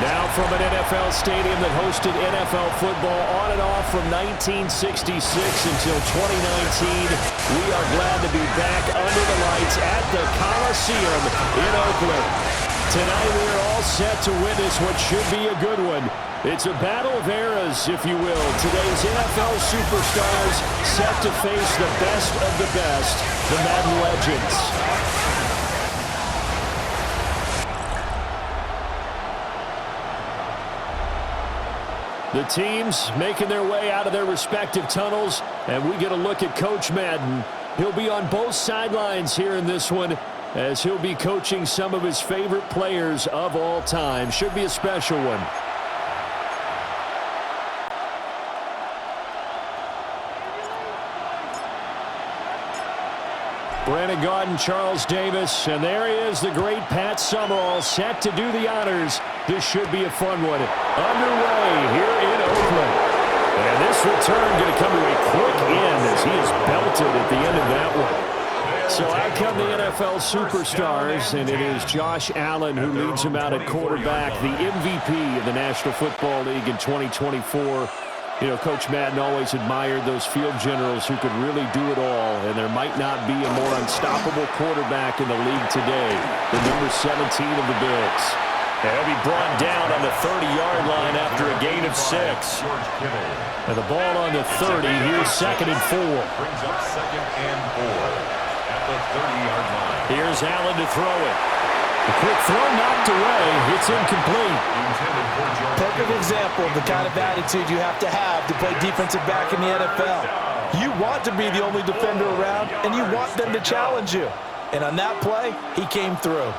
Now from an NFL stadium that hosted NFL football on and off from 1966 until 2019, we are glad to be back under the lights at the Coliseum in Oakland. Tonight we are all set to witness what should be a good one. It's a battle of eras, if you will. Today's NFL superstars set to face the best of the best, the Madden legends. The teams making their way out of their respective tunnels, and we get a look at Coach Madden. He'll be on both sidelines here in this one, as he'll be coaching some of his favorite players of all time. Should be a special one. Brandon Gaudin, Charles Davis, and there he is, the great Pat Summerall, set to do the honors. This should be a fun one. Underway here in Oakland. And this return going to come to a quick end as he is belted at the end of that one. So out come the NFL superstars, and it is Josh Allen who leads him out at quarterback, the MVP of the National Football League in 2024. You know, Coach Madden always admired those field generals who could really do it all, and there might not be a more unstoppable quarterback in the league today than number 17 of the Bills. And he'll be brought down on the 30-yard line after a gain of 6. And the ball on the 30, here's 2nd and 4. Brings up 2nd and 4 at the 30-yard line. Here's Allen to throw it. A quick throw knocked away. It's incomplete. Perfect example of the kind of attitude you have to play defensive back in the NFL. You want to be the only defender around, and you want them to challenge you. And on that play, he came through.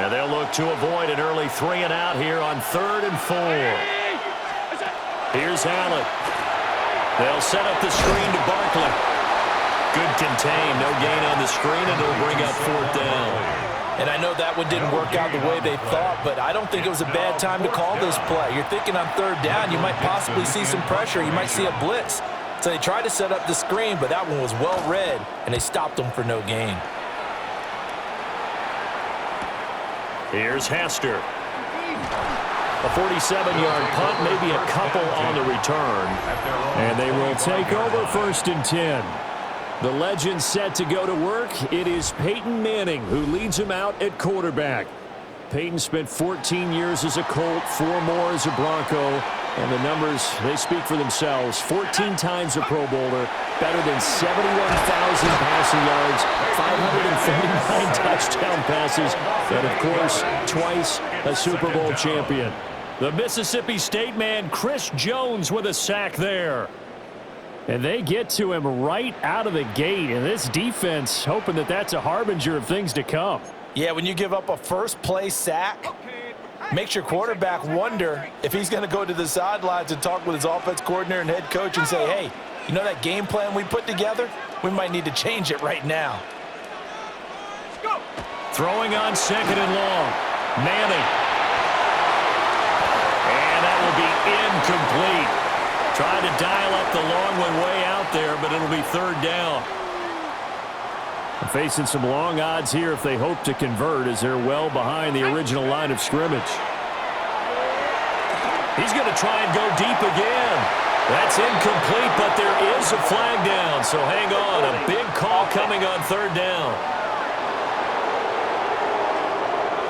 And they'll look to avoid an early 3 and out here on 3rd and 4. Here's Allen. They'll set up the screen to Barkley. Good contain. No gain on the screen, and it'll bring up 4th down. And I know that one didn't work out the way they thought, but I don't think it was a bad time to call this play. You're thinking on 3rd down, you might possibly see some pressure. You might see a blitz. So they tried to set up the screen, but that one was well read, and they stopped them for no gain. Here's Hester. A 47-yard punt, maybe a couple on the return. And they will take over 1st and 10. The legend set to go to work. It is Peyton Manning who leads him out at quarterback. Peyton spent 14 years as a Colt, 4 more as a Bronco, and the numbers, they speak for themselves. 14 times a Pro Bowler, better than 71,000 passing yards, 539 touchdown passes, and of course, twice a Super Bowl champion. The Mississippi State man, Chris Jones, with a sack there. And they get to him right out of the gate. And this defense hoping that that's a harbinger of things to come. Yeah, when you give up a first-play sack, makes your quarterback wonder if he's going to go to the sidelines and talk with his offense coordinator and head coach and say, hey, you know that game plan we put together? We might need to change it right now. Go. Throwing on 2nd and long. Manning. And that will be incomplete. Trying to dial up the long one way out there, but it'll be 3rd down. Facing some long odds here if they hope to convert, as they're well behind the original line of scrimmage. He's going to try and go deep again. That's incomplete, but there is a flag down, so hang on. A big call coming on 3rd down.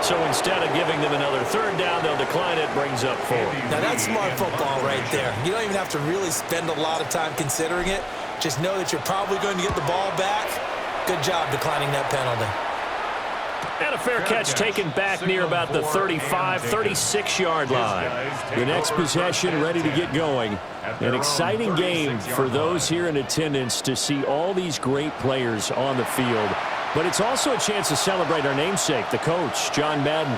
So instead of giving them another 3rd down, they'll decline it, brings up 4. Now that's smart football right there. You don't even have to really spend a lot of time considering it. Just know that you're probably going to get the ball back. Good job declining that penalty. And a fair catch taken back near about the 35, 36-yard line. The next possession ready to get going. An exciting game for those here in attendance to see all these great players on the field. But it's also a chance to celebrate our namesake, the coach, John Madden.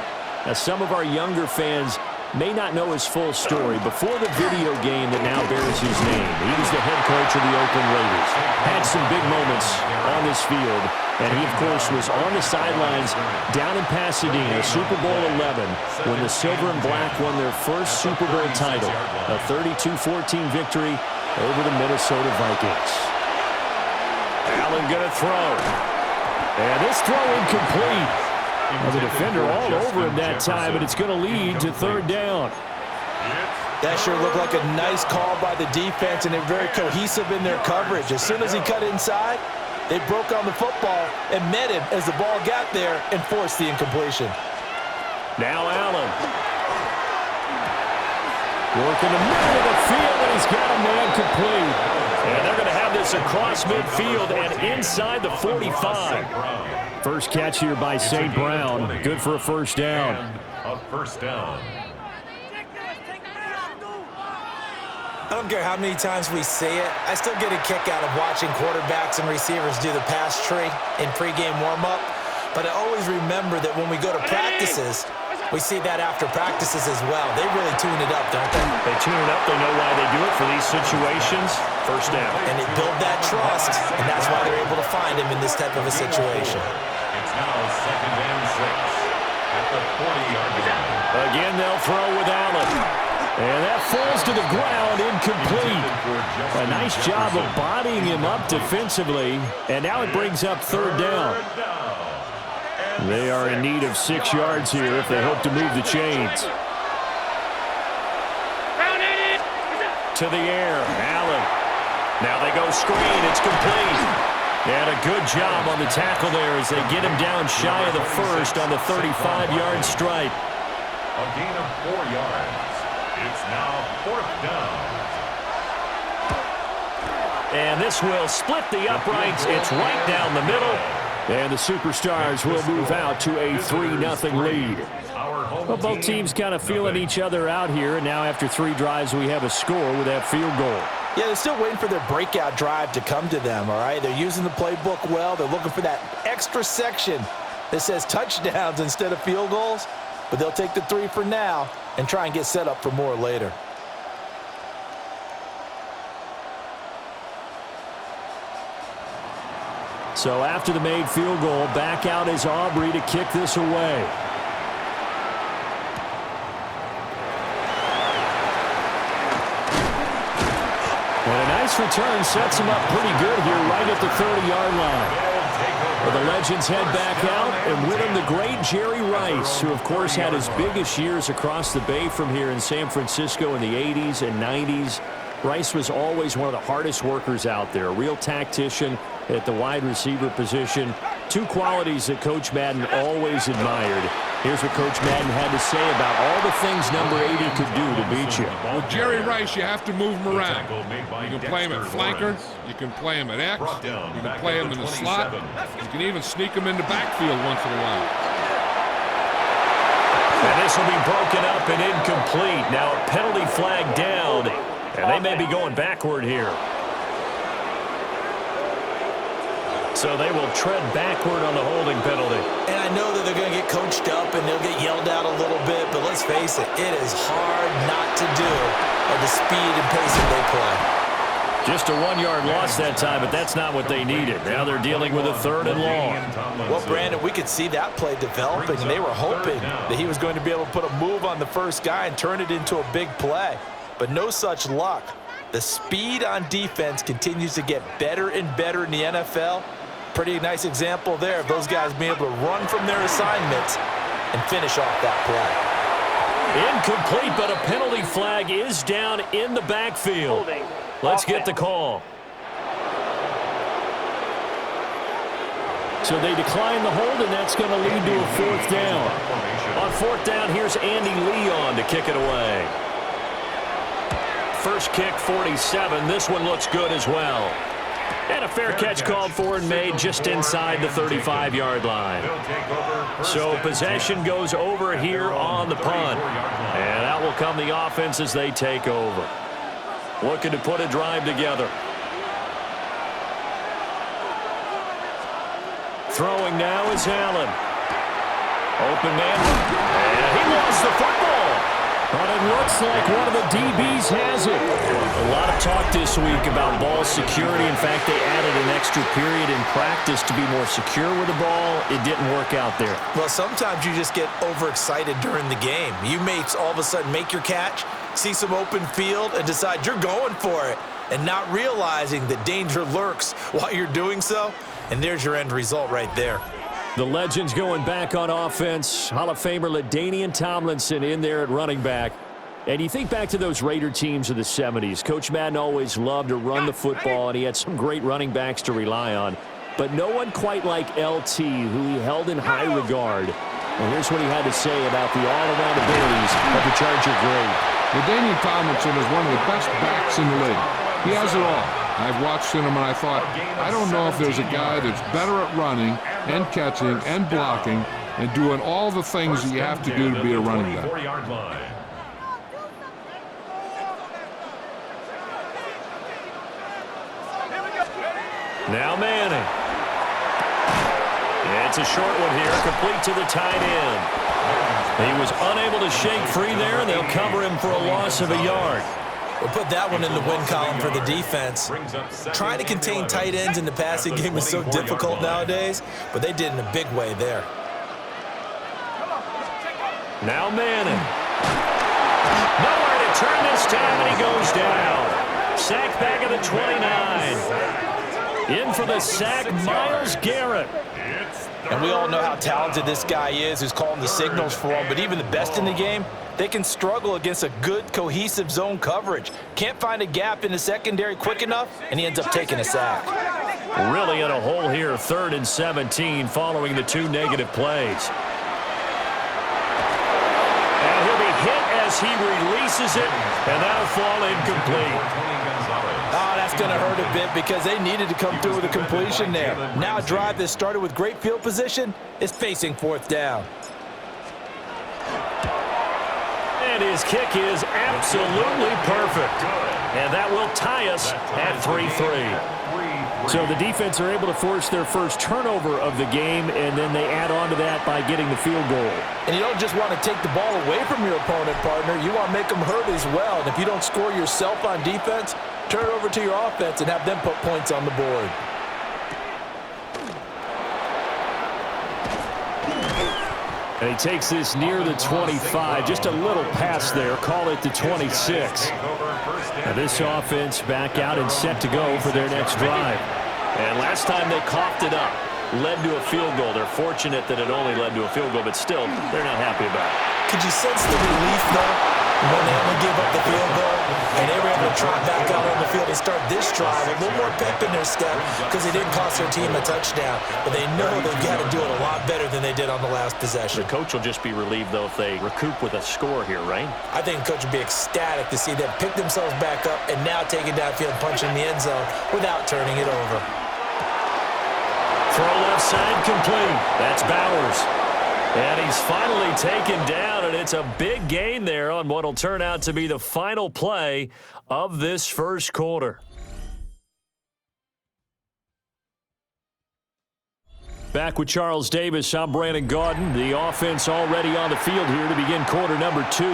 Now, some of our younger fans may not know his full story. Before the video game that now bears his name, he was the head coach of the Oakland Raiders. Had some big moments on this field. And he, of course, was on the sidelines down in Pasadena, Super Bowl 11, when the Silver and Black won their first Super Bowl title, a 32-14 victory over the Minnesota Vikings. Allen going to throw. And this throw incomplete. Well, the defender all over him that time, but it's going to lead to third down. That sure looked like a nice call by the defense, and they're very cohesive in their coverage. As soon as he cut inside, they broke on the football and met him as the ball got there and forced the incompletion. Now Allen. Working the middle of the field, and he's got a man complete. And they're going to have this across midfield and inside the 45. First catch here by St. Brown. Good for a first down. A first down. I don't care how many times we see it. I still get a kick out of watching quarterbacks and receivers do the pass tree in pregame warm-up. But I always remember that when we go to practices, we see that after practices as well. They really tune it up, don't they? They tune it up. They know why they do it for these situations. First down. And they build that trust, and that's why they're able to find him in this type of a situation. It's now 2nd and 6 at the 40-yard line. Again, they'll throw with Allen. And that falls to the ground, incomplete. A nice job of bodying him up defensively. And now it brings up third down. They are in need of 6 yards here if they hope to move the chains. To the air, Allen. Now they go screen, it's complete. And a good job on the tackle there as they get him down shy of the first on the 35-yard stripe. A gain of 4 yards. It's now 4th down. And this will split the uprights. It's right down the middle. And the Superstars will move out to a 3-0 lead. Well, both teams kind of feeling each other out here. And now after 3 drives, we have a score with that field goal. Yeah, they're still waiting for their breakout drive to come to them, all right? They're using the playbook well. They're looking for that extra section that says touchdowns instead of field goals. But they'll take the 3 for now and try and get set up for more later. So after the made field goal, back out is Aubrey to kick this away. And a nice return sets him up pretty good here right at the 30-yard line. Well, the Legends head back out, and with him the great Jerry Rice, who, of course, had his biggest years across the bay from here in San Francisco in the 80s and 90s. Rice was always one of the hardest workers out there, a real tactician at the wide receiver position. 2 qualities that Coach Madden always admired. Here's what Coach Madden had to say about all the things number 80 could do to beat you. With Jerry Rice, you have to move him around. You can play him at flanker. You can play him at X. You can play him in the slot. You can even sneak him in the backfield once in a while. And this will be broken up and incomplete. Now a penalty flag down, and they may be going backward here. So they will tread backward on the holding penalty. And I know that they're going to get coached up and they'll get yelled at a little bit, but let's face it, it is hard not to do at the speed and pace that they play. Just a 1-yard loss that time, but that's not what they needed. Now they're dealing with a 3rd and long. Well, Brandon, we could see that play developing, and they were hoping that he was going to be able to put a move on the first guy and turn it into a big play. But no such luck. The speed on defense continues to get better and better in the NFL. Pretty nice example there of those guys being able to run from their assignments and finish off that play. Incomplete, but a penalty flag is down in the backfield. Let's get the call. So they decline the hold, and that's going to lead to a 4th down. On 4th down, here's Andy Leon to kick it away. First kick, 47. This one looks good as well. And a fair catch called for and made just inside the 35-yard line. So possession goes over here on the punt. And out will come the offense as they take over. Looking to put a drive together. Throwing now is Allen. Open man. And he lost the football. But it looks like one of the DBs has it. A lot of talk this week about ball security. In fact, they added an extra period in practice to be more secure with the ball. It didn't work out there. Well, sometimes you just get overexcited during the game. You may all of a sudden make your catch, see some open field, and decide you're going for it, and not realizing that danger lurks while you're doing so. And there's your end result right there. The legends going back on offense. Hall of Famer LaDainian Tomlinson in there at running back. And you think back to those Raider teams of the 70s. Coach Madden always loved to run the football, and he had some great running backs to rely on. But no one quite like LT, who he held in high regard. And here's what he had to say about the all-around abilities of the Charger great. LaDainian Tomlinson is one of the best backs in the league. He has it all. I've watched him and I thought, I don't know if there's a guy that's better at running and catching and blocking and doing all the things that you have to do to be a running back. Now Manning. It's a short one here, complete to the tight end. He was unable to shake free there, and they'll cover him for a loss of a yard. We'll put that one in the win column for the defense. Trying to contain tight ends in the passing game is so difficult nowadays, but they did in a big way there. Now Manning. Nowhere to turn this time, and he goes down. Sack back at the 29. In for the sack, Myles Garrett. And we all know how talented this guy is who's calling the signals for him, but even the best in the game, they can struggle against a good, cohesive zone coverage. Can't find a gap in the secondary quick enough, and he ends up taking a sack. Really in a hole here, 3rd and 17, following the 2 negative plays. And he'll be hit as he releases it, and that'll fall incomplete. Oh, that's going to hurt a bit because they needed to come through with a completion there. Now a drive that started with great field position is facing 4th down. And his kick is absolutely perfect. And that will tie us at 3-3. So the defense are able to force their first turnover of the game, and then they add on to that by getting the field goal. And you don't just want to take the ball away from your opponent, partner. You want to make them hurt as well. And if you don't score yourself on defense, turn it over to your offense and have them put points on the board. And he takes this near the 25. Just a little pass there. Call it the 26. Now this offense back out and set to go for their next drive. And last time they coughed it up, led to a field goal. They're fortunate that it only led to a field goal, but still, they're not happy about it. Could you sense the relief, though, when they only give up the field goal and they were able to trot back out on the field and start this drive a little more pep in their step because they didn't cost their team a touchdown, but they know they've got to do it a lot better than they did on the last possession. The coach will just be relieved, though, if they recoup with a score here, right? I think the coach would be ecstatic to see them pick themselves back up and now take it downfield, punch in the end zone without turning it over. Throw left side complete. That's Bowers. And he's finally taken down, and it's a big gain there on what will turn out to be the final play of this first quarter. Back with Charles Davis, I'm Brandon Gaudin. The offense already on the field here to begin quarter number 2.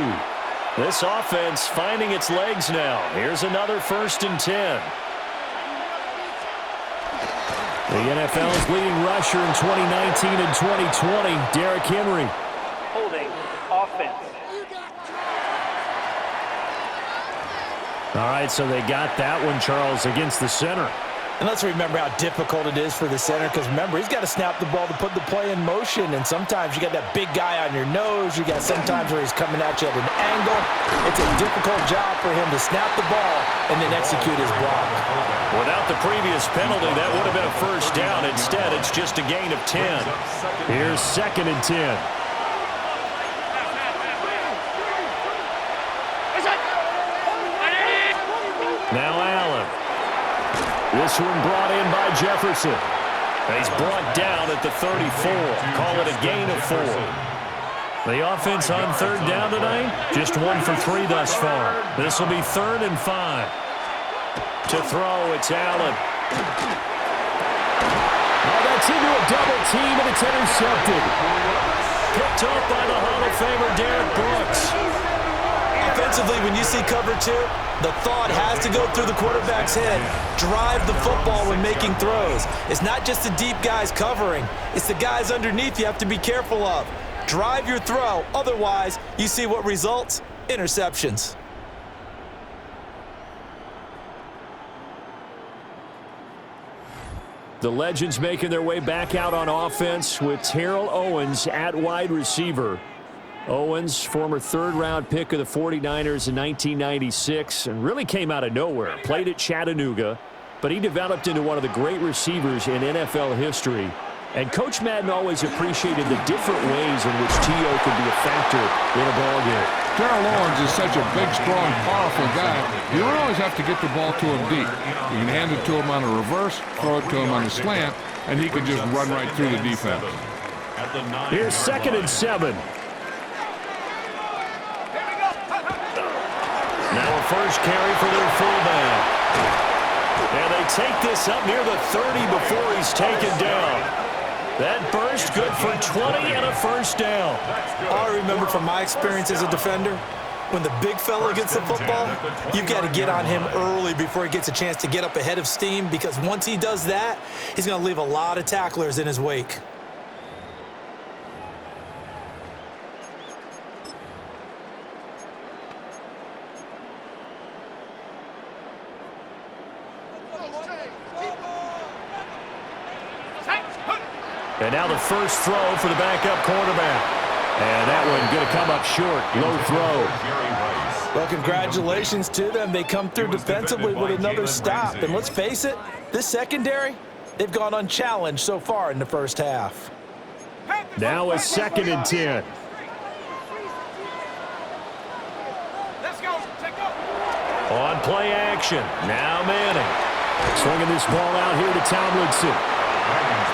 This offense finding its legs now. Here's another 1st and 10. The NFL's leading rusher in 2019 and 2020, Derrick Henry. Holding offense. All right, so they got that one, Charles, against the center. And let's remember how difficult it is for the center because, remember, he's got to snap the ball to put the play in motion. And sometimes you got that big guy on your nose. You got sometimes where he's coming at you at an angle. It's a difficult job for him to snap the ball and then execute his block. Without the previous penalty, that would have been a 1st down. Instead, it's just a gain of 10. Here's 2nd and 10. Now Allen. This one brought in by Jefferson. And he's brought down at the 34. Call it a gain of 4. The offense on 3rd down tonight, just 1 for 3 thus far. This will be 3rd and 5. To throw, it's Allen. Oh, that's into a double team, and it's intercepted. Picked up by the Hall of Famer, Derrick Brooks. Offensively, when you see cover 2, the thought has to go through the quarterback's head. Drive the football when making throws. It's not just the deep guys covering. It's the guys underneath you have to be careful of. Drive your throw. Otherwise, you see what results? Interceptions. The Legends making their way back out on offense with Terrell Owens at wide receiver. Owens, former third-round pick of the 49ers in 1996, and really came out of nowhere. Played at Chattanooga, but he developed into one of the great receivers in NFL history. And Coach Madden always appreciated the different ways in which T.O. could be a factor in a ballgame. Terrell Owens is such a big, strong, powerful guy. You don't always have to get the ball to him deep. You can hand it to him on a reverse, throw it to him on a slant, and he can just run right through the defense. Here's 2nd and 7. Now a first carry for their fullback. And they take this up near the 30 before he's taken down. That burst good for 20 and a first down. I remember from my experience as a defender, when the big fella gets the football, you've got to get on him early before he gets a chance to get up ahead of steam, because once he does that, he's going to leave a lot of tacklers in his wake. And now the first throw for the backup quarterback. And that one going to come up short. Low throw. Well, congratulations to them. They come through defensively with another stop. And let's face it, this secondary, they've gone unchallenged so far in the first half. Now a 2nd and 10. On play action. Now Manning. Swinging this ball out here to Tomlinson.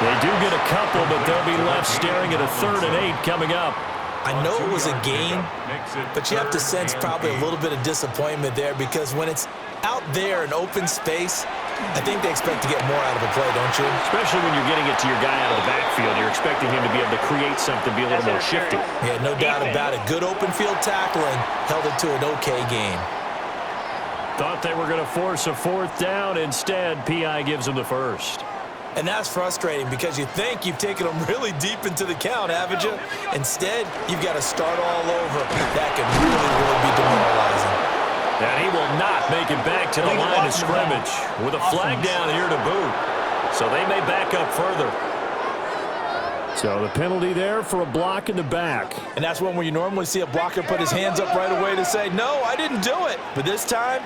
They do get a couple, but they'll be left staring at a 3rd and 8 coming up. I know it was a gain, but you have to sense probably a little bit of disappointment there, because when it's out there in open space, I think they expect to get more out of a play, don't you? Especially when you're getting it to your guy out of the backfield. You're expecting him to be able to create something, be a little more shifty. Yeah, no doubt about it. Good open field tackling, held it to an okay gain. Thought they were going to force a 4th down. Instead, P.I. gives them the first. And that's frustrating, because you think you've taken them really deep into the count, haven't you? Instead, you've got to start all over. That could really be demoralizing. And he will not make it back to the line of scrimmage with a flag down here to boot. So they may back up further. So the penalty there for a block in the back. And that's one where you normally see a blocker put his hands up right away to say, no, I didn't do it. But this time,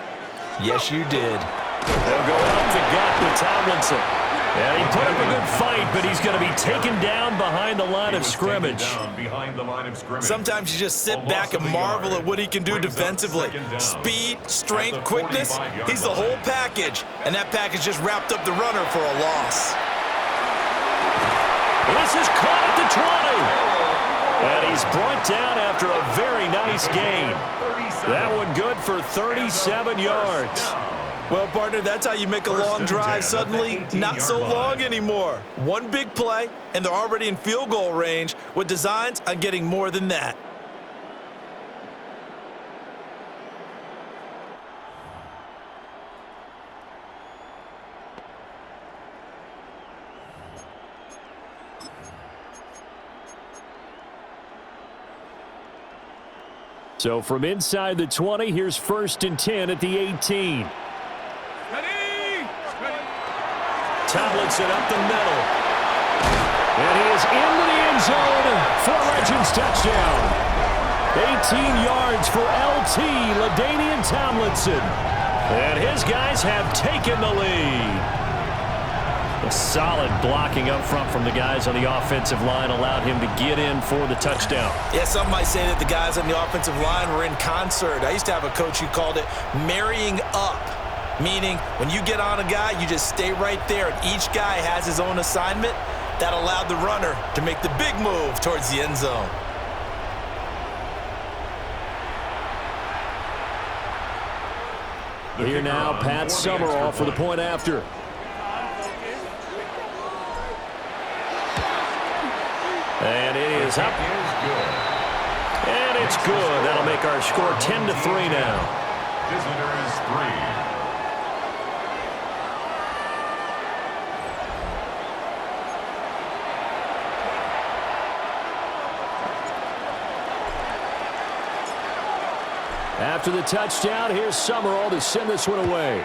yes, you did. They'll go out to gut with Tomlinson. Yeah, he put up a good fight, but he's going to be taken down behind the line of scrimmage. Sometimes you just sit back and marvel at what he can do defensively. Speed, strength, quickness, he's the whole package. And that package just wrapped up the runner for a loss. This is caught at the 20. And he's brought down after a very nice gain. That one good for 37 yards. Well, partner, that's how you make a long drive suddenly not so long anymore. One big play, and they're already in field goal range with designs on getting more than that. So from inside the 20, here's 1st and 10 at the 18. Tomlinson up the middle. And he is into the end zone for a Legends touchdown. 18 yards for LT, LaDainian Tomlinson. And his guys have taken the lead. A solid blocking up front from the guys on the offensive line allowed him to get in for the touchdown. Yeah, some might say that the guys on the offensive line were in concert. I used to have a coach who called it marrying up. Meaning, when you get on a guy, you just stay right there, and each guy has his own assignment. That allowed the runner to make the big move towards the end zone. Here now, Pat Summerall for the point after. And it is up. And it's good. That'll make our score 10-3 now. Visitors 3. After the touchdown, here's Summerall to send this one away.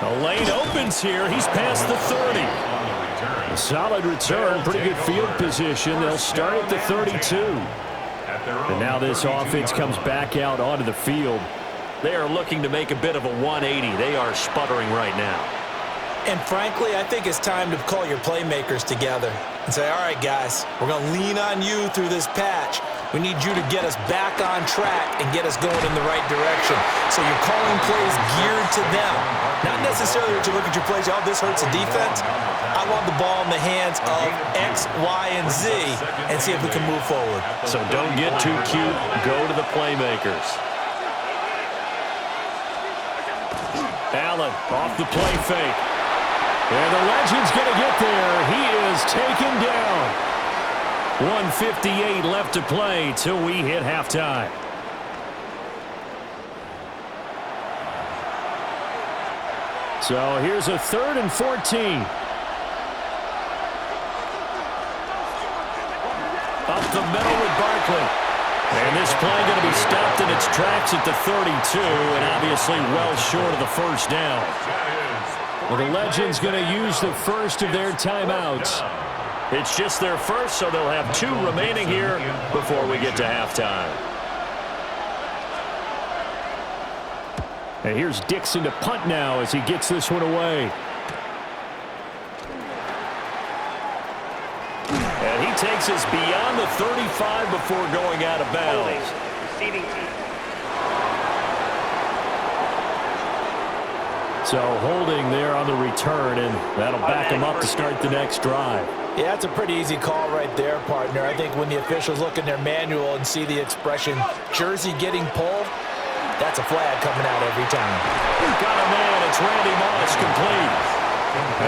A lane opens here. He's past the 30. A solid return, pretty good field position. They'll start at the 32. And now this offense comes back out onto the field. They are looking to make a bit of a 180. They are sputtering right now. And frankly, I think it's time to call your playmakers together and say, all right, guys, we're going to lean on you through this patch. We need you to get us back on track and get us going in the right direction. So you're calling plays geared to them. Not necessarily that you look at your plays, oh, this hurts the defense. I want the ball in the hands of X, Y, and Z and see if we can move forward. So don't get too cute. Go to the playmakers. Allen off the play fake. And the legend's going to get there. He is taken down. 1:58 left to play till we hit halftime. So here's a 3rd and 14. Up the middle with Barkley. And this play going to be stopped in its tracks at the 32, and obviously well short of the first down. Well, the Legends going to use the first of their timeouts. It's just their first, so they'll have 2 remaining here before we get to halftime. And here's Dixon to punt now as he gets this one away. And he takes us beyond the 35 before going out of bounds. So holding there on the return, and that'll back him up to start the next drive. Yeah, that's a pretty easy call right there, partner. I think when the officials look in their manual and see the expression jersey getting pulled, that's a flag coming out every time. Got a man. It's Randy Moss, complete.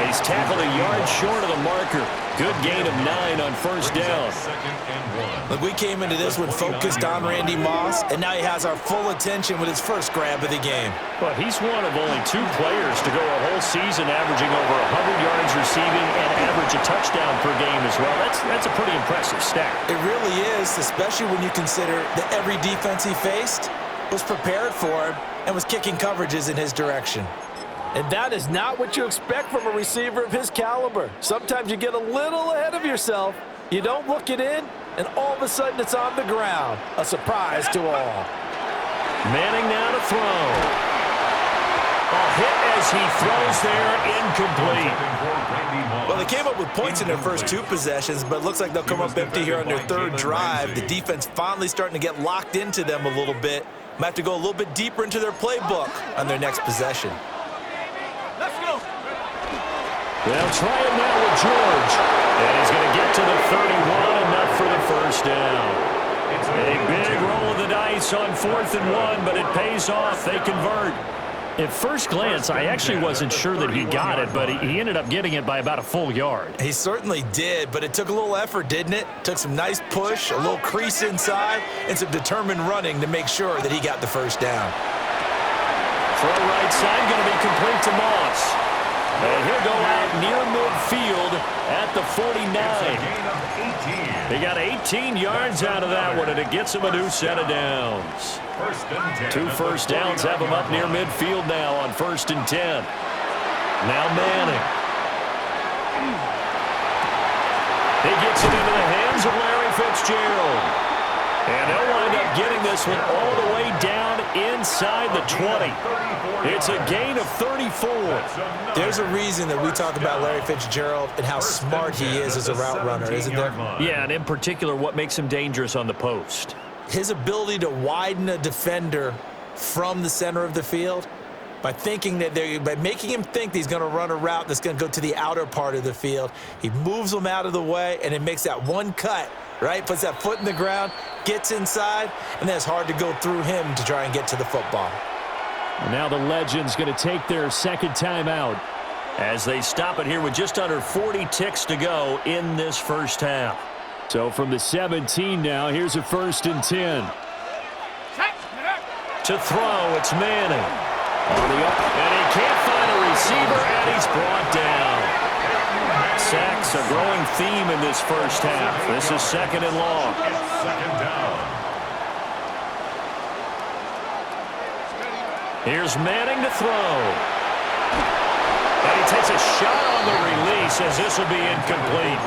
He's tackled a yard short of the marker. Good gain of 9 on first down. Look, we came into this one focused on Randy Moss, and now he has our full attention with his first grab of the game. Well, he's one of only 2 players to go a whole season averaging over 100 yards receiving and average a touchdown per game as well. That's a pretty impressive stat. It really is, especially when you consider that every defense he faced was prepared for him and was kicking coverages in his direction. And that is not what you expect from a receiver of his caliber. Sometimes you get a little ahead of yourself, you don't look it in, and all of a sudden it's on the ground. A surprise to all. Manning now to throw. A hit as he throws there, incomplete. Well, they came up with points in their first 2 possessions, but it looks like they'll come up empty here on their 3rd drive. The defense finally starting to get locked into them a little bit. Might have to go a little bit deeper into their playbook on their next possession. Let's go. They'll try it now with George. And he's going to get to the 31, enough for the first down. A big roll of the dice on 4th and 1, but it pays off. They convert. At first glance, I actually wasn't sure that he got it, but he ended up getting it by about a full yard. He certainly did, but it took a little effort, didn't it? Took some nice push, a little crease inside, and some determined running to make sure that he got the first down. Throw right side going to be complete to Moss. And he'll go out near midfield at the 49. They got 18 yards out of that one, and it gets him a new set of downs. 2 first downs have him up near midfield now on 1st and 10. Now Manning. He gets it into the hands of Larry Fitzgerald. And they'll wind up getting this one all the way down inside the 20. It's a gain of 34. There's a reason that we talk about Larry Fitzgerald and how smart he is as a route runner, isn't there? Yeah, and in particular, what makes him dangerous on the post. His ability to widen a defender from the center of the field by making him think that he's going to run a route that's going to go to the outer part of the field. He moves him out of the way, and it makes that one cut, right? Puts that foot in the ground, gets inside, and then it's hard to go through him to try and get to the football. And now the Legends going to take their second timeout as they stop it here with just under 40 ticks to go in this first half. So from the 17 now, here's a 1st and 10. To throw, it's Manning. And he can't find a receiver, and he's brought down. Sacks, a growing theme in this first half. This is 2nd and long. Second down. Here's Manning to throw. And he takes a shot on the release as this will be incomplete.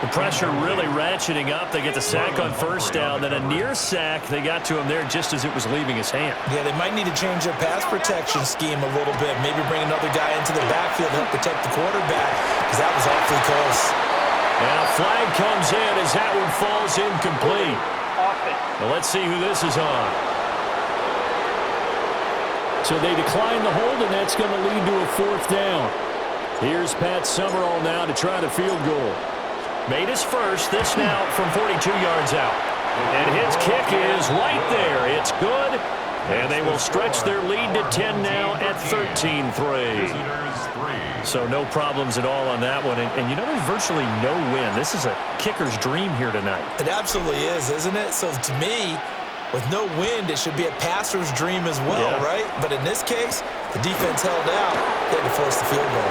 The pressure really ratcheting up. They get the sack on first down. Then a near sack. They got to him there just as it was leaving his hand. Yeah, they might need to change their pass protection scheme a little bit. Maybe bring another guy into the backfield to help protect the quarterback because that was awfully close. And a flag comes in as that one falls incomplete. Well, let's see who this is on. So they decline the hold, and that's going to lead to a fourth down. Here's Pat Summerall now to try the field goal. Made his first. This now from 42 yards out. And his kick is right there. It's good. And they will stretch their lead to 10 now at 13-3. So no problems at all on that one. And you know, there's virtually no win. This is a kicker's dream here tonight. It absolutely is, isn't it? So to me, with no wind, it should be a passer's dream as well, right? But in this case, the defense held out. They had to force the field goal.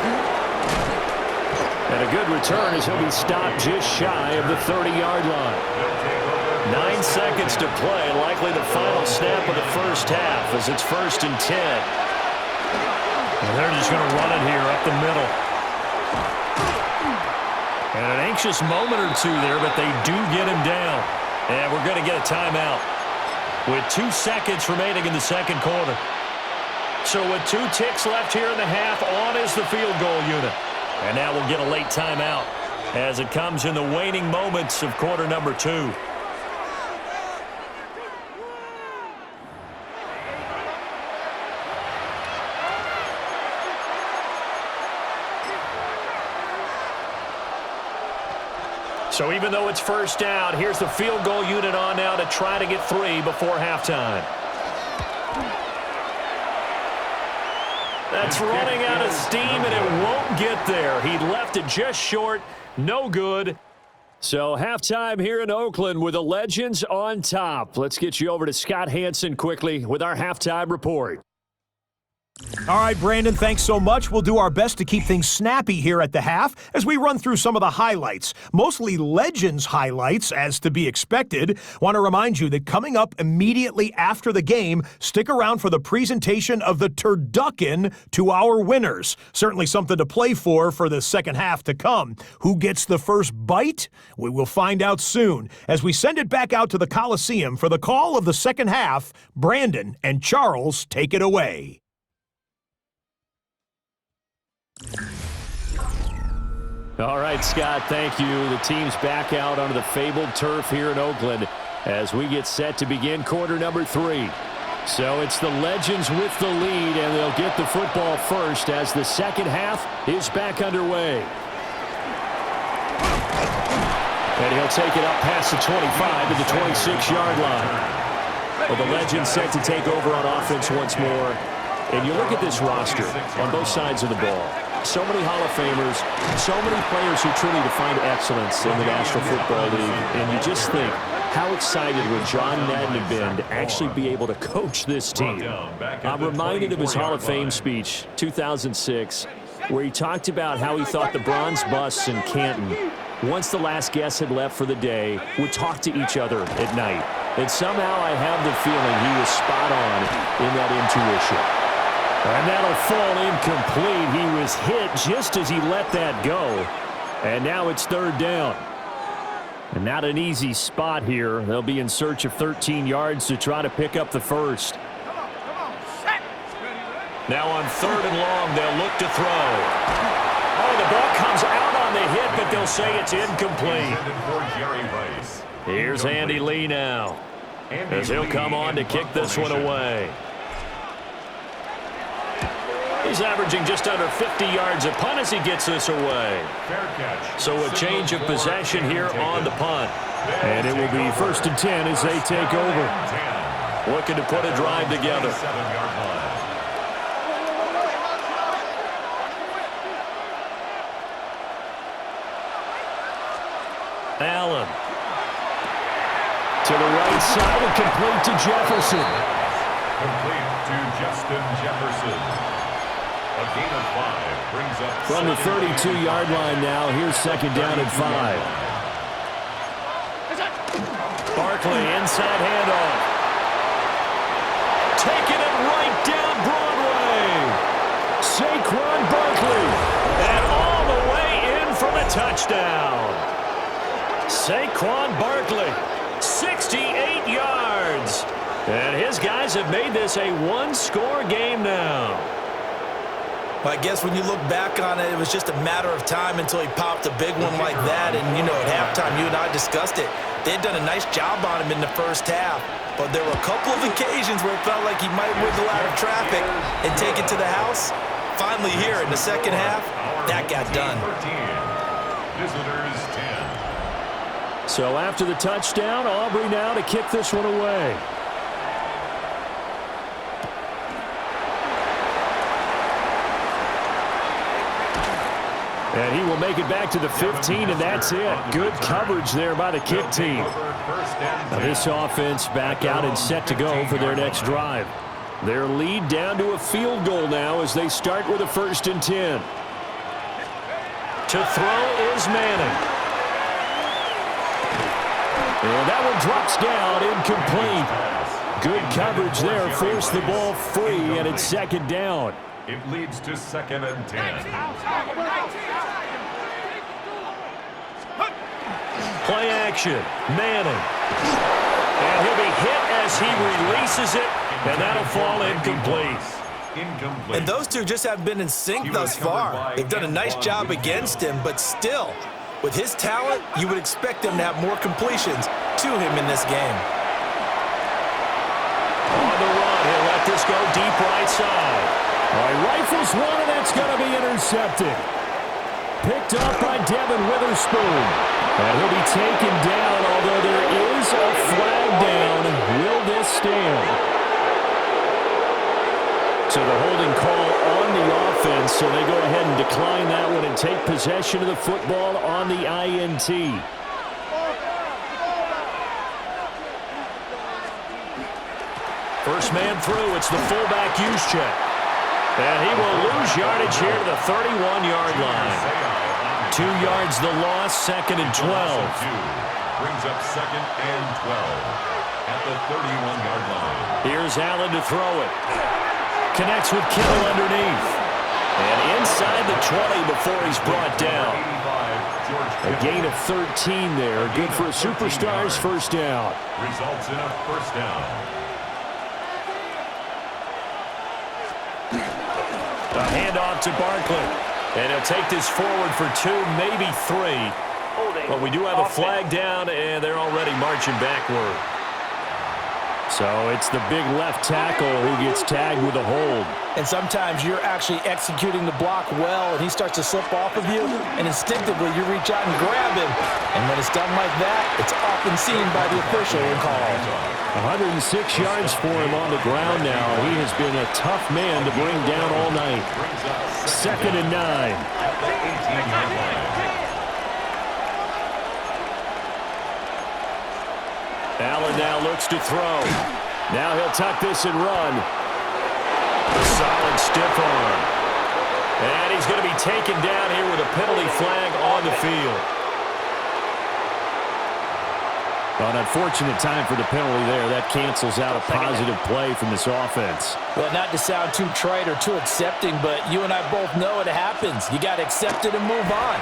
And a good return as he'll be stopped just shy of the 30-yard line. 9 seconds to play, likely the final snap of the first half as it's 1st and 10. And they're just going to run it here up the middle. And an anxious moment or two there, but they do get him down. And we're going to get a timeout with 2 seconds remaining in the second quarter. So with 2 ticks left here in the half, on is the field goal unit. And now we'll get a late timeout as it comes in the waning moments of quarter number 2. So even though it's first down, here's the field goal unit on now to try to get 3 before halftime. That's running out of steam, and it won't get there. He left it just short. No good. So halftime here in Oakland with the Legends on top. Let's get you over to Scott Hanson quickly with our halftime report. All right, Brandon, thanks so much. We'll do our best to keep things snappy here at the half as we run through some of the highlights, mostly Legends highlights, as to be expected. Want to remind you that coming up immediately after the game, stick around for the presentation of the turducken to our winners. Certainly something to play for the second half to come. Who gets the first bite? We will find out soon. As we send it back out to the Coliseum for the call of the second half, Brandon and Charles take it away. All right, Scott, thank you. The team's back out onto the fabled turf here in Oakland as we get set to begin quarter number 3. So it's the Legends with the lead, and they'll get the football first as the second half is back underway. And he'll take it up past the 25 to the 26-yard line. Well, the Legends set to take over on offense once more. And you look at this roster on both sides of the ball. So many Hall of Famers, so many players who truly define excellence in the National Football League. And you just think how excited would John Madden have been to actually be able to coach this team. I'm reminded of his Hall of Fame speech, 2006, where he talked about how he thought the bronze busts in Canton, once the last guest had left for the day, would talk to each other at night. And somehow I have the feeling he was spot on in that intuition. And that'll fall incomplete. He was hit just as he let that go. And now it's third down. And not an easy spot here. They'll be in search of 13 yards to try to pick up the first. Now on third and long, they'll look to throw. Oh, the ball comes out on the hit, but they'll say it's incomplete. Here's Andy Lee now, as he'll come on to kick this one away. He's averaging just under 50 yards a punt as he gets this away. So a change of possession here on the punt. And it will be 1st and 10 as they take over. Looking to put a drive together. Allen. To the right side and complete to Jefferson. Complete to Justin Jefferson. A gain of 5 brings up from the 32-yard line now. Here's second down and 5. Barkley inside handoff. Taking it right down Broadway. Saquon Barkley. And all the way in for the touchdown. Saquon Barkley, 68 yards. And his guys have made this a one-score game now. Well, I guess when you look back on it, it was just a matter of time until he popped a big one like that. And, you know, at halftime, you and I discussed it. They had done a nice job on him in the first half. But there were a couple of occasions where it felt like he might wiggle out of traffic and take it to the house. Finally here in the second half, that got done. Visitors 10. So after the touchdown, Aubrey now to kick this one away. And he will make it back to the 15, and that's it. Good coverage there by the kick team. Now this offense back out and set to go for their next drive. Their lead down to a field goal now as they start with a 1st and 10. To throw is Manning. And that one drops down, incomplete. Good coverage there, forced the ball free, and it's 2nd down. It leads to 2nd and 10. Play action, Manning. And he'll be hit as he releases it, and that'll fall incomplete. And those two just haven't been in sync thus far. They've done a nice job against him, but still, with his talent, you would expect him to have more completions to him in this game. On the run, he'll let this go deep right side. All right, rifles one, and it's going to be intercepted. Picked up by Devin Witherspoon. And he'll be taken down, although there is a flag down. Will this stand? So the holding call on the offense, so they go ahead and decline that one and take possession of the football on the INT. First man through, it's the fullback Juszczyk. And he will lose yardage here to the 31-yard line. 2 yards the loss, 2nd and 12. Brings up 2nd and 12 at the 31-yard line. Here's Allen to throw it. Connects with Kittle underneath. And inside the 20 before he's brought down. A gain of 13 there. Good for a superstar's first down. Results in a first down. A handoff to Barkley. And he'll take this forward for 2, maybe 3. But we do have a flag down, and they're already marching backward. So it's the big left tackle who gets tagged with a hold. And sometimes you're actually executing the block well, and he starts to slip off of you, and instinctively you reach out and grab him. And when it's done like that, it's often seen by the official and called. 106 yards for him on the ground now. He has been a tough man to bring down all night. 2nd and 9. At the 18-yard line. Allen now looks to throw. Now he'll tuck this and run. A solid stiff arm. And he's going to be taken down here with a penalty flag on the field. An unfortunate time for the penalty there. That cancels out a positive play from this offense. Well, not to sound too trite or too accepting, but you and I both know it happens. You got to accept it and move on.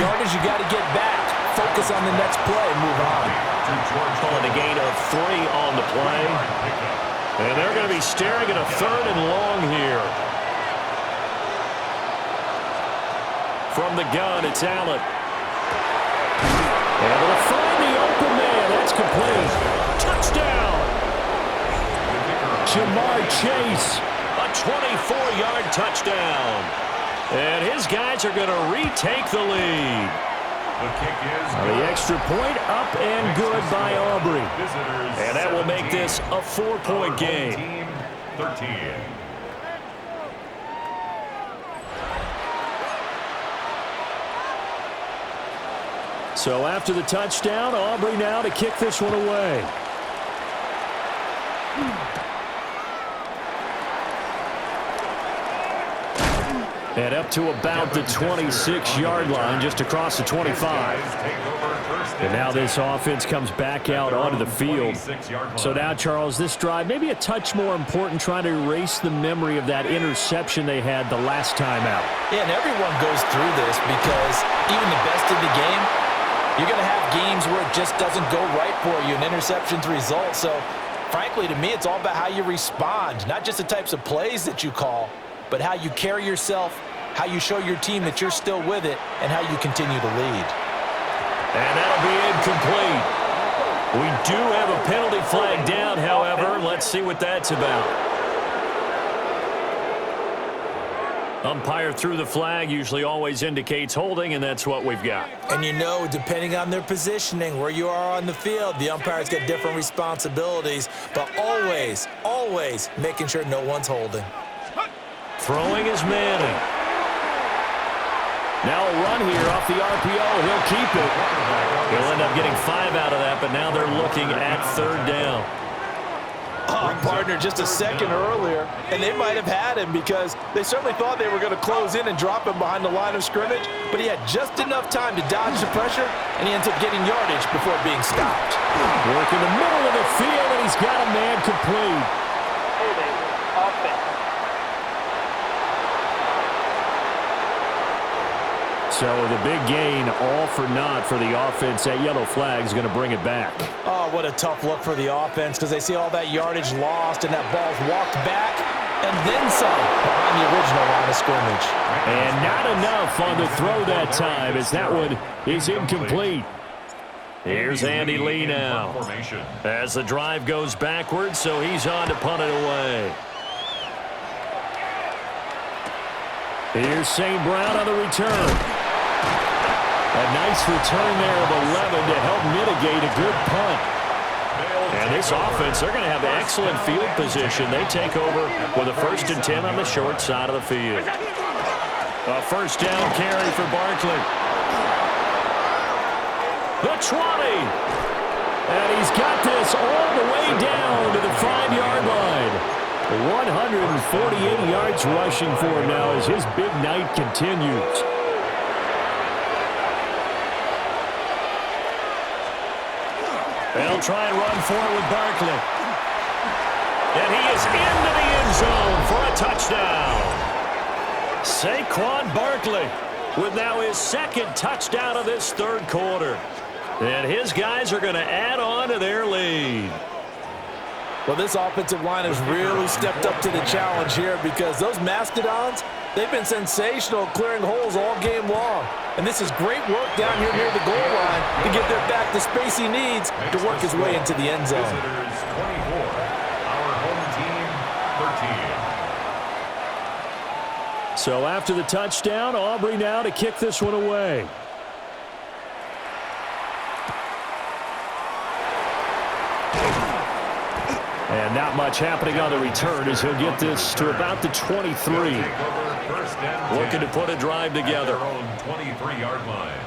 Yardage, you got to get back. Focus on the next play and move on. Calling a gain of 3 on the play. And they're going to be staring at a 3rd and long here. From the gun, it's Allen. Able to find the open man. That's complete. Touchdown. Jamar Chase. A 24-yard touchdown. And his guys are going to retake the lead. The kick is the extra point up and good by Aubrey. And that will make this a 4-point game. Team 13. So after the touchdown, Aubrey now to kick this one away. And up to about the 26-yard line, just across the 25. And now this offense comes back out onto the field. So now, Charles, this drive, maybe a touch more important, trying to erase the memory of that interception they had the last time out. Yeah, and everyone goes through this because even the best in the game, you're going to have games where it just doesn't go right for you, and interceptions result. So, frankly, to me, it's all about how you respond, not just the types of plays that you call, but how you carry yourself, how you show your team that you're still with it, and how you continue to lead. And that'll be incomplete. We do have a penalty flag down, however. Let's see what that's about. Umpire threw the flag, usually always indicates holding, and that's what we've got. And you know, depending on their positioning, where you are on the field, the umpires get different responsibilities, but always, always making sure no one's holding. Throwing is Manning. Now a run here off the RPO. He'll keep it. He'll end up getting 5 out of that, but now they're looking at third down. Oh, partner, just a second earlier, and they might have had him because they certainly thought they were going to close in and drop him behind the line of scrimmage, but he had just enough time to dodge the pressure, and he ends up getting yardage before being stopped. Work in the middle of the field, and he's got a man complete. So the big gain, all for naught for the offense. That yellow flag is going to bring it back. Oh, what a tough look for the offense because they see all that yardage lost and that ball's walked back and then some behind the original line of scrimmage. And not enough on the throw that time as that one is incomplete. Here's Andy Lee now as the drive goes backwards, so he's on to punt it away. Here's St. Brown on the return. A nice return there of 11 to help mitigate a good punt. And this offense, they're going to have excellent field position. They take over with a 1st and 10 on the short side of the field. A first down carry for Barkley. The 20. And he's got this all the way down to the 5-yard line. 148 yards rushing for him now as his big night continues. They'll try and run for it with Barkley. And he is into the end zone for a touchdown. Saquon Barkley with now his 2nd touchdown of this 3rd quarter. And his guys are going to add on to their lead. Well, this offensive line has really stepped up to the challenge here because those Mastodons, they've been sensational clearing holes all game long. And this is great work down here near the goal line to give their back the space he needs to work his way into the end zone. Visitors 24, our home team 13. So after the touchdown, Aubrey now to kick this one away. And not much happening on the return as he'll get this to about the 23. Looking to put a drive together. On 23-yard line.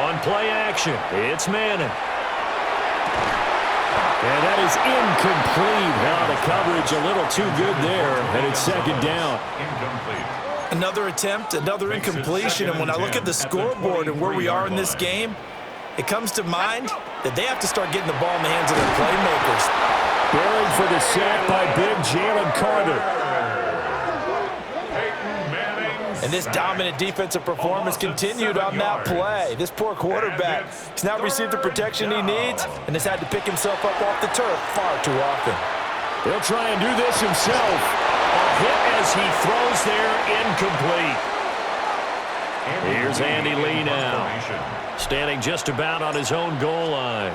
On play action, it's Manning. And that is incomplete. Now the coverage a little too good there, and it's 2nd down. Incomplete. Another attempt, another incompletion, and when I look at the scoreboard and where we are in this game, it comes to mind that they have to start getting the ball in the hands of their playmakers. Buried for the sack by big Jalen Carter. And this dominant defensive performance continued on that play. This poor quarterback has not received the protection he needs and has had to pick himself up off the turf far too often. He'll try and do this himself. A hit as he throws there, incomplete. Here's Andy Lee now, standing just about on his own goal line.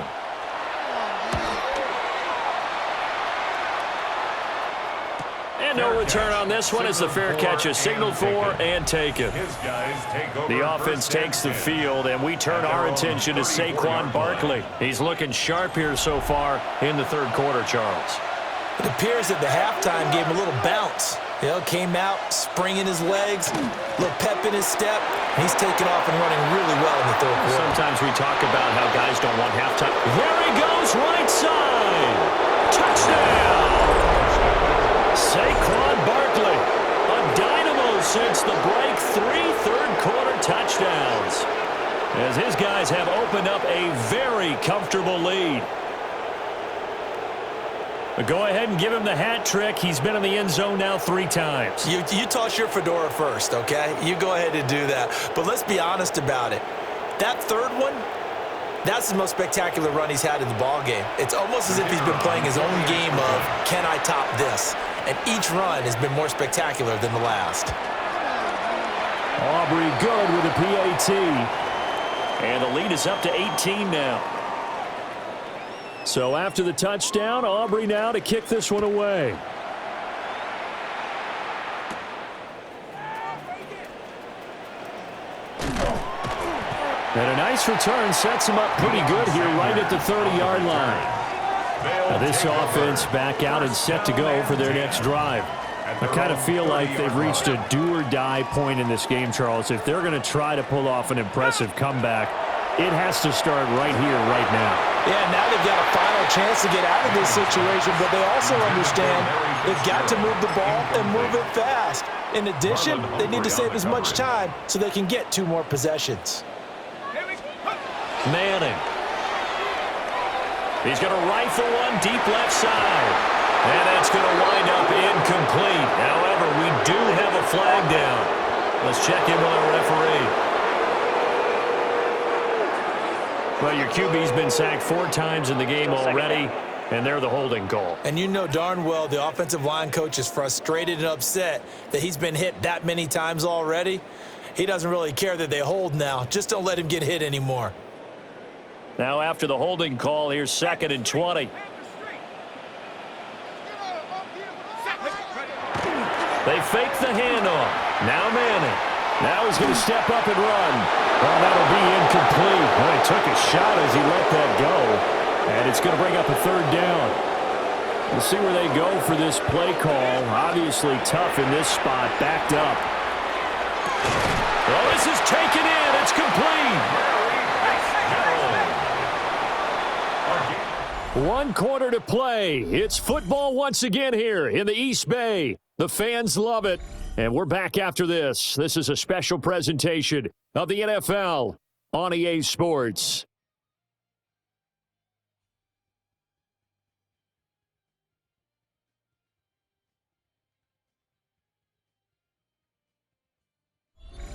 And no return on this one as the fair catch is signaled for and taken. The offense takes the field, and we turn our attention to Saquon Barkley. He's looking sharp here so far in the 3rd quarter, Charles. It appears that the halftime gave him a little bounce. You know, came out, springing his legs, a little pep in his step. He's taken off and running really well in the 3rd quarter. Sometimes we talk about how guys don't want halftime. There he goes, right side. Touchdown! Saquon Barkley, a dynamo since the break. 3 third-quarter touchdowns, as his guys have opened up a very comfortable lead. But go ahead and give him the hat trick. He's been in the end zone now 3 times. You toss your fedora first, okay? You go ahead and do that. But let's be honest about it. That third one, that's the most spectacular run he's had in the ballgame. It's almost as if he's been playing his own game of, can I top this? And each run has been more spectacular than the last. Aubrey good with a PAT. And the lead is up to 18 now. So after the touchdown, Aubrey now to kick this one away. And a nice return sets him up pretty good here right at the 30-yard line. Now this offense back out and set to go for their next drive. I kind of feel like they've reached a do-or-die point in this game, Charles. If they're going to try to pull off an impressive comeback, it has to start right here, right now. Yeah, now they've got a final chance to get out of this situation, but they also understand they've got to move the ball and move it fast. In addition, they need to save as much time so they can get 2 more possessions. Manning. He's going to rifle one deep left side. And that's going to wind up incomplete. However, we do have a flag down. Let's check in with our referee. Well, your QB's been sacked 4 times in the game already, and they're the holding call. And you know darn well the offensive line coach is frustrated and upset that he's been hit that many times already. He doesn't really care that they hold now. Just don't let him get hit anymore. Now after the holding call, here's 2nd and 20. They fake the handoff. Now Manning. Now he's going to step up and run. Well, that'll be incomplete. Well, he took a shot as he let that go. And it's going to bring up a 3rd down. We'll see where they go for this play call. Obviously tough in this spot. Backed up. Well, this is taken in. It's complete. 1 quarter to play. It's football once again here in the East Bay. The fans love it. And we're back after this. This is a special presentation of the NFL on EA Sports.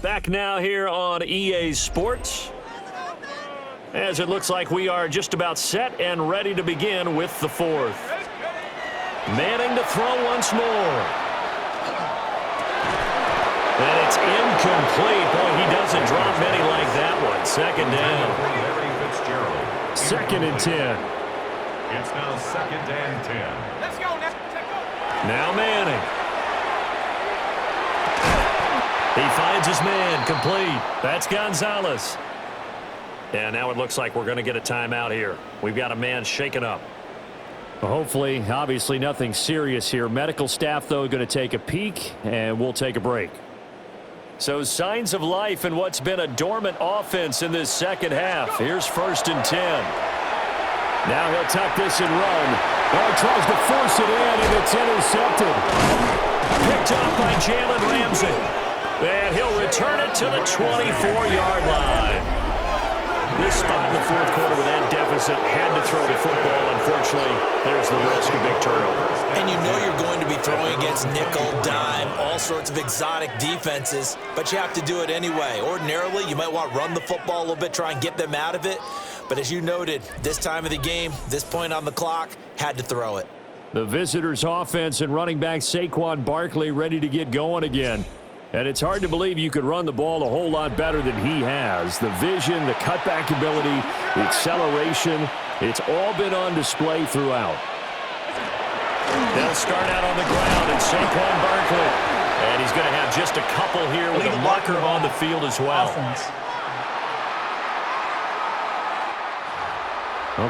Back now here on EA Sports, as it looks like we are just about set and ready to begin with the 4th. Manning to throw once more. And it's incomplete. Boy, he doesn't drop many like that one. 2nd down. 2nd and 10. It's now 2nd and 10. Let's go now. Now Manning. He finds his man, complete. That's Gonzalez. And now it looks like we're going to get a timeout here. We've got a man shaken up. Well, hopefully, obviously nothing serious here. Medical staff, though, going to take a peek, and we'll take a break. So signs of life in what's been a dormant offense in this 2nd half. Here's 1st and 10. Now he'll tuck this and run. He tries to force it in, and it's intercepted. Picked up by Jalen Ramsey. And he'll return it to the 24-yard line. This spot in the 4th quarter with that deficit, had to throw the football. Unfortunately, there's the risk of big turnover. And you know you're going to be throwing against nickel, dime, all sorts of exotic defenses, but you have to do it anyway. Ordinarily, you might want to run the football a little bit, try and get them out of it. But as you noted, this time of the game, this point on the clock, had to throw it. The visitors' offense and running back Saquon Barkley ready to get going again. And it's hard to believe you could run the ball a whole lot better than he has. The vision, the cutback ability, the acceleration, it's all been on display throughout. They'll start out on the ground, and Saquon Barkley. And he's going to have just a couple here with a marker on the field as well.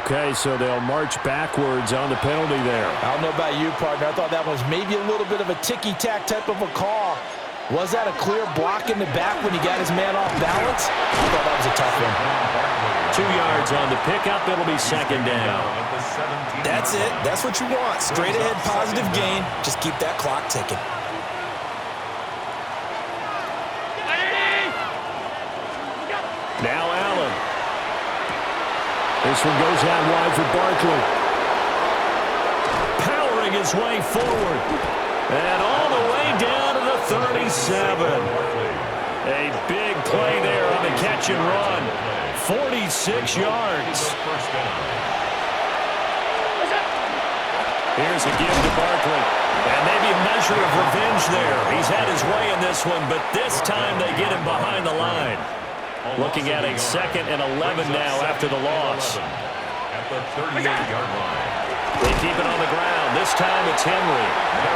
Okay, so they'll march backwards on the penalty there. I don't know about you, partner. I thought that was maybe a little bit of a ticky-tack type of a call. Was that a clear block in the back when he got his man off balance? I thought that was a tough one. 2 yards on the pickup. It'll be second down. That's it. That's what you want. Straight ahead positive gain. Just keep that clock ticking. Now Allen. This one goes out wide for Barkley. Powering his way forward. And all the way down to the 37. A big play there on the catch and run. 46 yards. Here's a give to Barkley. And maybe a measure of revenge there. He's had his way in this one, but this time they get him behind the line. Looking at a 2nd and 11 now after the loss. At the 38-yard line. They keep it on the ground. This time it's Henry.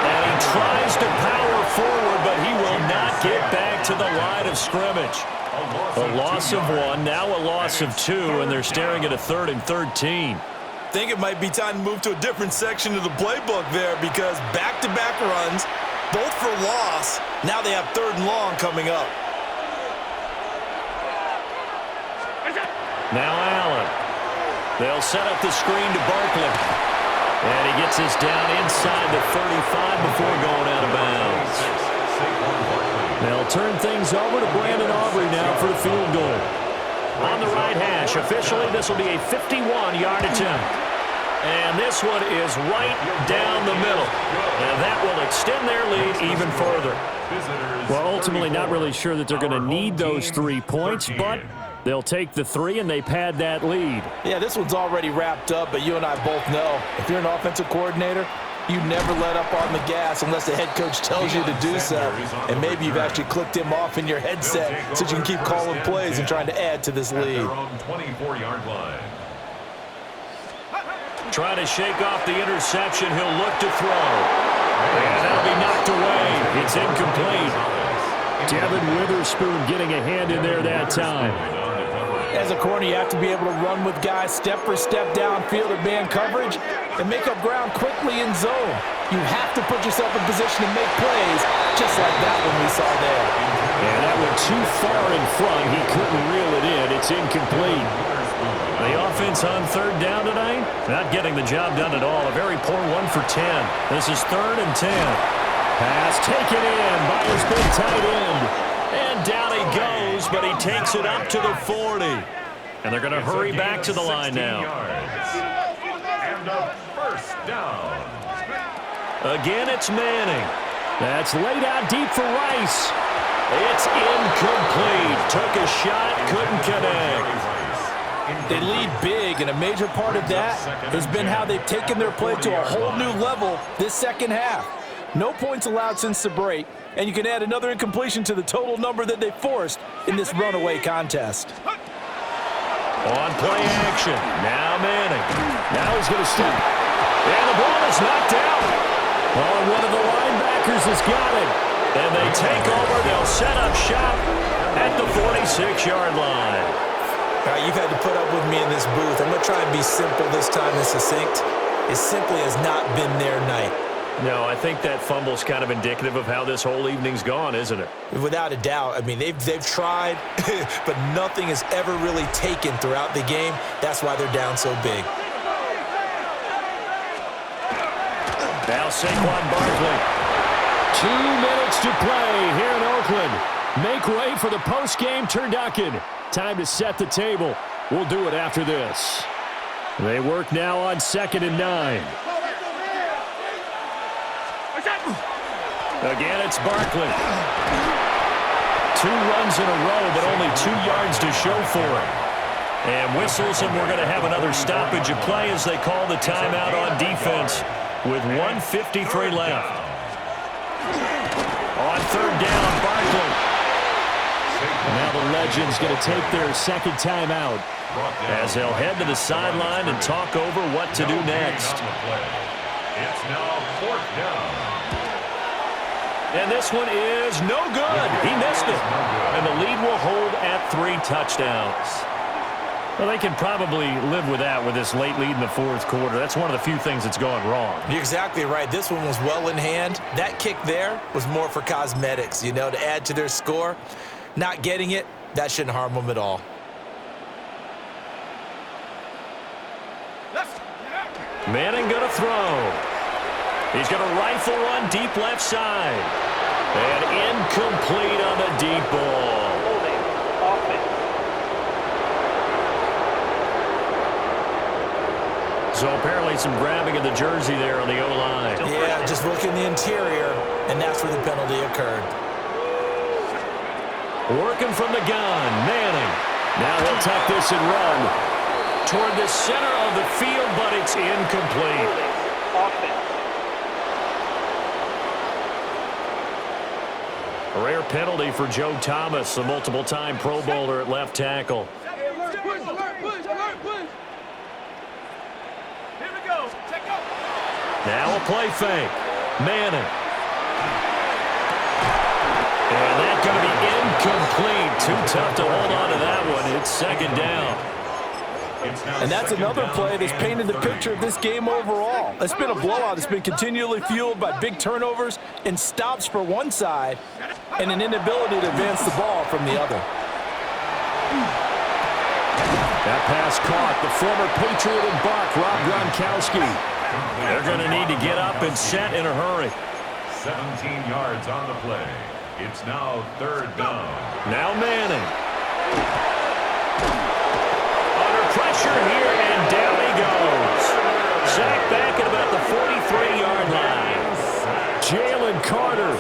And he tries to power forward, but he will not get back to the line of scrimmage. A loss of 1, now a loss of 2, and they're staring at a 3rd and 13. I think it might be time to move to a different section of the playbook there because back-to-back runs, both for loss. Now they have 3rd and long coming up. Now Allen. They'll set up the screen to Barkley. And he gets this down inside the 35 before going out of bounds. They'll turn things over to Brandon Aubrey now for the field goal. On the right hash, officially this will be a 51-yard attempt. And this one is right down the middle. And that will extend their lead even further. Well, ultimately not really sure that they're going to need those 3 points, but they'll take the 3 and they pad that lead. Yeah, this one's already wrapped up, but you and I both know if you're an offensive coordinator, you never let up on the gas unless the head coach tells you to do so. And maybe you've actually clicked him off in your headset so you can keep calling plays and trying to add to this lead. 24-yard line. Trying to shake off the interception. He'll look to throw. And that'll be knocked away. It's incomplete. Devin Witherspoon getting a hand in there that time. As a corner, you have to be able to run with guys step for step downfield at man coverage and make up ground quickly in zone. You have to put yourself in position to make plays, just like that one we saw there. And that went too far in front. He couldn't reel it in. It's incomplete. The offense on 3rd down tonight, not getting the job done at all. A very poor 1 for 10. This is 3rd and 10. Pass taken in by his big tight end. And down he goes, but he takes it up to the 40. And they're going to hurry back to the line now. And a first down. Again, it's Manning. That's laid out deep for Rice. It's incomplete. Took a shot, couldn't connect. They lead big, and a major part of that has been how they've taken their play to a whole new level this second half. No points allowed since the break, and you can add another incompletion to the total number that they forced in this runaway contest. On play action. Now Manning. Now he's going to step. And the ball is knocked out. Oh, one of the linebackers has got it. And they take over. They'll set up shop at the 46-yard line. All right, you've had to put up with me in this booth. I'm going to try and be simple this time and succinct. It simply has not been their night. No, I think that fumble's kind of indicative of how this whole evening's gone, isn't it? Without a doubt. I mean, they've tried, but nothing has ever really taken throughout the game. That's why they're down so big. Now Saquon Barkley. 2 minutes to play here in Oakland. Make way for the post-game turducken. Time to set the table. We'll do it after this. They work now on 2nd and 9. Again, it's Barkley. 2 runs in a row, but only 2 yards to show for it. And whistles, and we're going to have another stoppage of play as they call the timeout on defense with 1:53 left. On 3rd down, Barkley. Now the Legends going to take their 2nd timeout as they'll head to the sideline and talk over what to do next. It's now 4th down. And this one is no good. He missed it. And the lead will hold at 3 touchdowns. Well, they can probably live with that with this late lead in the 4th quarter. That's one of the few things that's gone wrong. You're exactly right. This one was well in hand. That kick there was more for cosmetics, to add to their score. Not getting it, that shouldn't harm them at all. Manning going to throw. He's going to rifle one deep left side. And incomplete on the deep ball. So apparently some grabbing of the jersey there on the O-line. Yeah, just look in the interior, and that's where the penalty occurred. Working from the gun, Manning. Now he'll tuck this and run toward the center of the field, but it's incomplete. A rare penalty for Joe Thomas, a multiple-time Pro Bowler at left tackle. Now a play fake. Manning. And that's going to be incomplete. Too tough to hold on to that one. It's second down. And that's another play that's painted the picture of this game overall. It's been a blowout. It's been continually fueled by big turnovers and stops for one side and an inability to advance the ball from the other. That pass caught. The former Patriot and Buck, Rob Gronkowski. They're going to need to get up and set in a hurry. 17 yards on the play. It's now third down. Now Manning. Under pressure here, and down he goes. Sacked back at about the 43-yard line. Jalen Carter,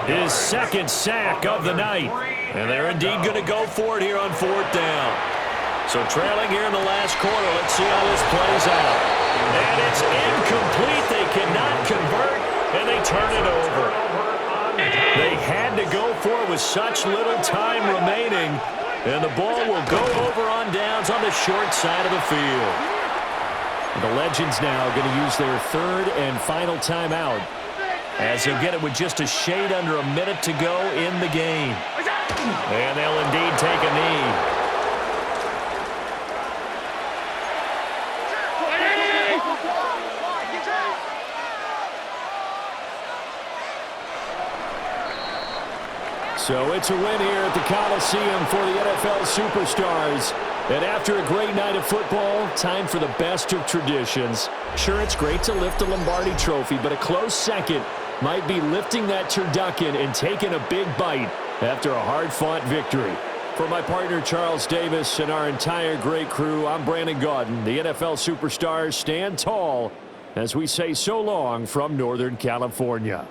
his second sack of the night. And they're indeed going to go for it here on fourth down. So trailing here in the last quarter. Let's see how this plays out. And it's incomplete. They cannot convert, and they turn it over. They had to go for it with such little time remaining, and the ball will go over on downs on the short side of the field. The Legends now going to use their third and final timeout, as they'll get it with just a shade under a minute to go in the game. And they'll indeed take a knee. So it's a win here at the Coliseum for the NFL Superstars. And after a great night of football, time for the best of traditions. Sure, it's great to lift the Lombardi Trophy, but a close second might be lifting that turducken and taking a big bite after a hard-fought victory. For my partner Charles Davis and our entire great crew, I'm Brandon Gaudin. The NFL Superstars stand tall as we say so long from Northern California.